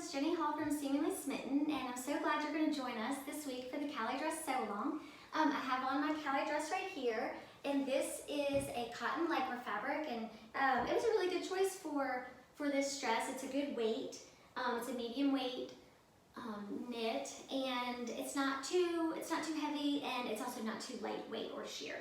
it's Jenny Hall from Seamingly Smitten, and I'm so glad you're going to join us this week for the Callie dress sew along. I have on my Callie dress right here, and this is a cotton lycra fabric, and it was a really good choice for this dress. It's a good weight. It's a medium weight knit, and it's not too heavy, and it's also not too lightweight or sheer.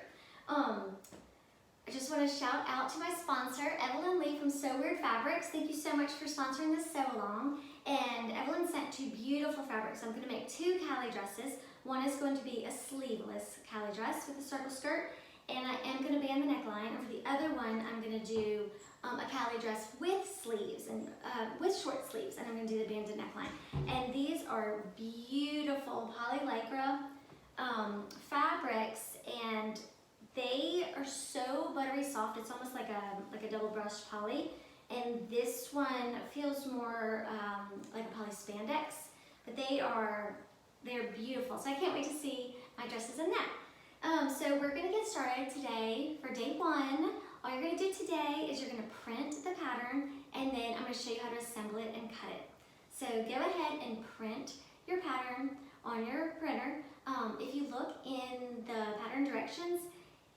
I just want to shout out to my sponsor, Evelyn Lee from Sew Weird Fabrics. Thank you so much for sponsoring this sew along. And Evelyn sent 2 beautiful fabrics. I'm going to make 2 Callie dresses. One is going to be a sleeveless Callie dress with a circle skirt, and I am going to band the neckline. And for the other one, I'm going to do a Callie dress with sleeves and with short sleeves, and I'm going to do the banded neckline. And these are beautiful poly lycra fabrics, and they are so buttery soft. It's almost like a double brushed poly, and this one feels more like a poly spandex. But they're beautiful. So I can't wait to see my dresses in that. So we're gonna get started today for day 1. All you're gonna do today is you're gonna print the pattern, and then I'm gonna show you how to assemble it and cut it. So go ahead and print your pattern on your printer. If you look in the pattern directions,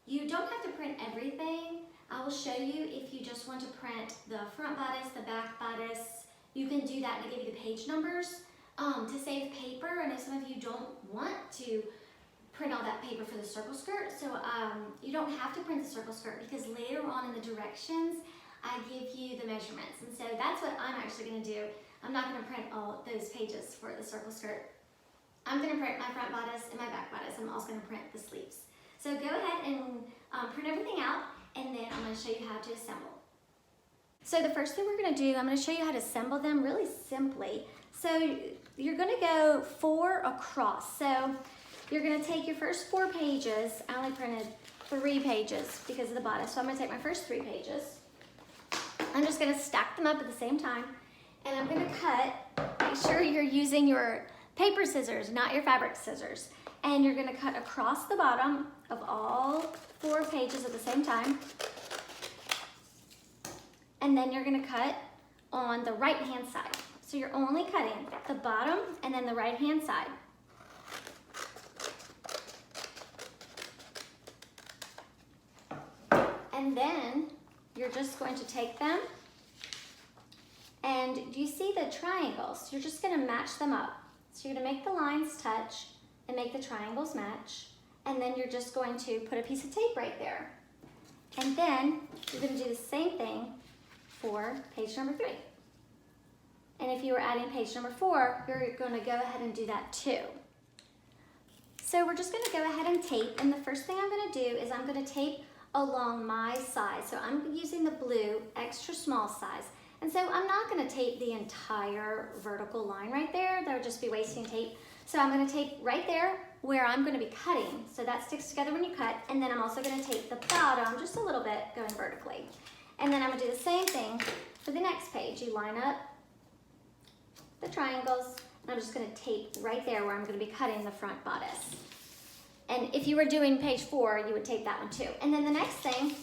you don't have to print everything. I will show you if you just want to print the front bodice, the back bodice. You can do that, and I give you the page numbers to save paper. I know some of you don't want to print all that paper for the circle skirt, so you don't have to print the circle skirt, because later on in the directions, I give you the measurements. And so that's what I'm actually gonna do. I'm not gonna print all those pages for the circle skirt. I'm gonna print my front bodice and my back bodice. I'm also gonna print the sleeves. So go ahead and print everything out, and then I'm going to show you how to assemble. So the first thing we're going to do, I'm going to show you how to assemble them really simply. So you're going to go 4 across. So you're going to take your first 4 pages. I only printed 3 pages because of the bodice. So I'm going to take my first 3 pages. I'm just going to stack them up at the same time, and I'm going to cut. Make sure you're using your paper scissors, not your fabric scissors. And you're gonna cut across the bottom of all 4 pages at the same time. And then you're gonna cut on the right-hand side. So you're only cutting the bottom and then the right-hand side. And then you're just going to take them, and do you see the triangles? You're just gonna match them up. So you're gonna make the lines touch and make the triangles match, and then you're just going to put a piece of tape right there. And then you're going to do the same thing for page number 3. And if you were adding page number 4, you're going to go ahead and do that too. So we're just going to go ahead and tape, and the first thing I'm going to do is I'm going to tape along my size. So I'm using the blue extra small size. And so I'm not going to tape the entire vertical line right there. That would just be wasting tape. So I'm going to tape right there where I'm going to be cutting. So that sticks together when you cut. And then I'm also going to tape the bottom just a little bit going vertically. And then I'm going to do the same thing for the next page. You line up the triangles, and I'm just going to tape right there where I'm going to be cutting the front bodice. And if you were doing page 4, you would tape that one too. And then the next thing,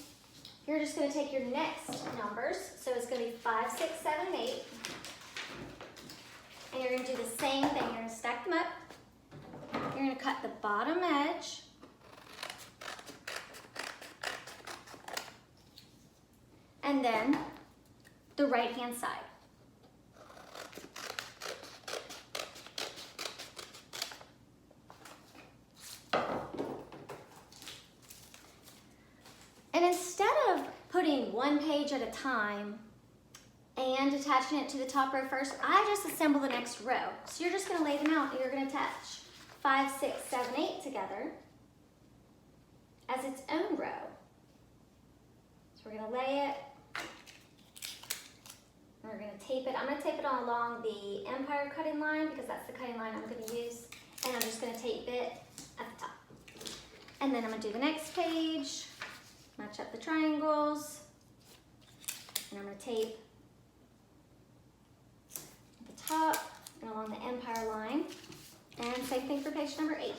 you're just going to take your next numbers. So it's going to be 5, 6, 7, 8. And you're going to do the same thing. You're going to stack them up. You're going to cut the bottom edge. And then the right-hand side. And instead of putting 1 page at a time and attaching it to the top row first, I just assemble the next row. So you're just going to lay them out, and you're going to attach 5, 6, 7, 8 together as its own row. So we're going to lay it, and we're going to tape it. I'm going to tape it all along the empire cutting line, because that's the cutting line I'm going to use, and I'm just going to tape it at the top. And then I'm going to do the next page, match up the triangles, and I'm going to tape top and along the empire line, and same thing for page number 8.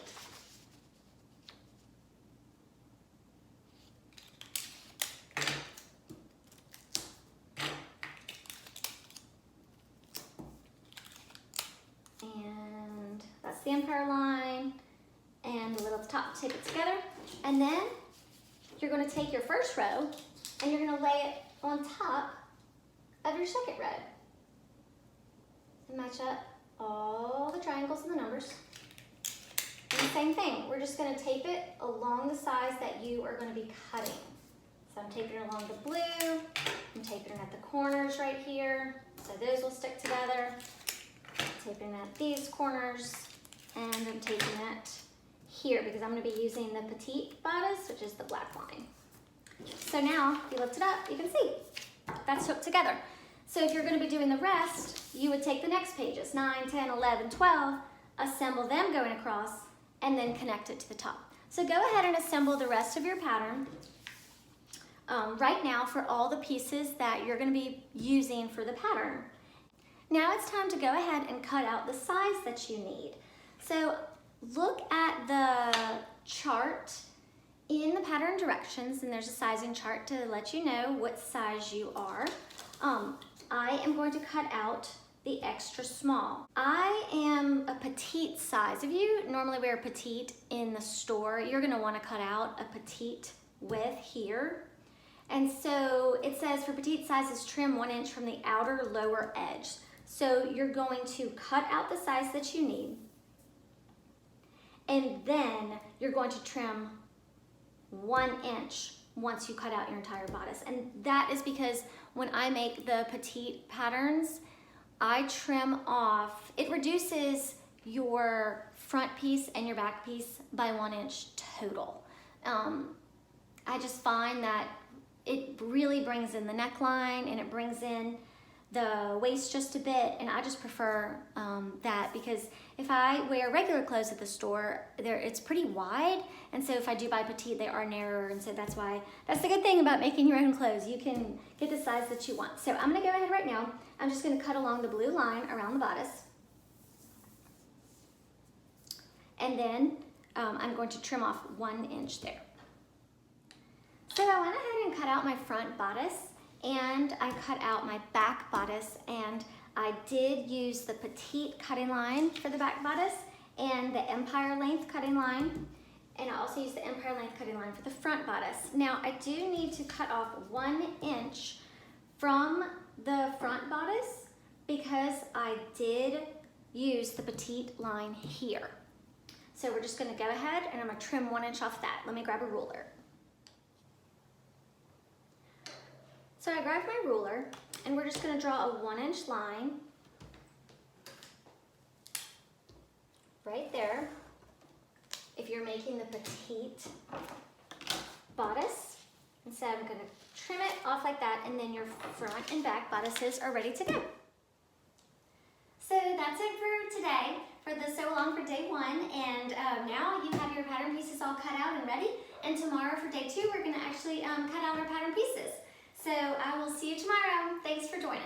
the empire line and the little top, tape it together. And then you're gonna take your first row and you're gonna lay it on top of your second row. And match up all the triangles and the numbers. And the same thing, we're just gonna tape it along the sides that you are gonna be cutting. So I'm taping it along the blue, I'm taping it at the corners right here, so those will stick together. Taping it at these corners, and I'm taping it here because I'm gonna be using the petite bodice, which is the black line. So now, if you lift it up, you can see that's hooked together. So if you're gonna be doing the rest, you would take the next pages, 9, 10, 11, 12, assemble them going across, and then connect it to the top. So go ahead and assemble the rest of your pattern right now for all the pieces that you're gonna be using for the pattern. Now it's time to go ahead and cut out the size that you need. So look at the chart in the pattern directions, and there's a sizing chart to let you know what size you are. I am going to cut out the extra small. I am a petite size. If you normally wear petite in the store, you're gonna wanna cut out a petite width here. And so it says for petite sizes, trim 1 inch from the outer lower edge. So you're going to cut out the size that you need, and then you're going to trim 1 inch once you cut out your entire bodice. And that is because when I make the petite patterns, I trim off, it reduces your front piece and your back piece by 1 inch total. I just find that it really brings in the neckline and it brings in the waist just a bit, and I just prefer that because if I wear regular clothes at the store, it's pretty wide, and so if I do buy petite, they are narrower, and so that's the good thing about making your own clothes. You can get the size that you want. So I'm gonna go ahead right now. I'm just gonna cut along the blue line around the bodice, and then I'm going to trim off 1 inch there. So I went ahead and cut out my front bodice, and I cut out my back bodice, and I did use the petite cutting line for the back bodice and the empire length cutting line, and I also used the empire length cutting line for the front bodice. Now I do need to cut off 1 inch from the front bodice because I did use the petite line here. So we're just gonna go ahead and I'm gonna trim 1 inch off that. Let me grab a ruler. So I grabbed my ruler, and we're just gonna draw a 1 inch line right there if you're making the petite bodice. And so I'm gonna trim it off like that, and then your front and back bodices are ready to go. So that's it for today, for the Sew Along for day 1, and now you have your pattern pieces all cut out and ready, and tomorrow for day 2, we're gonna actually cut out our pattern pieces. So I will see you tomorrow. Thanks for joining.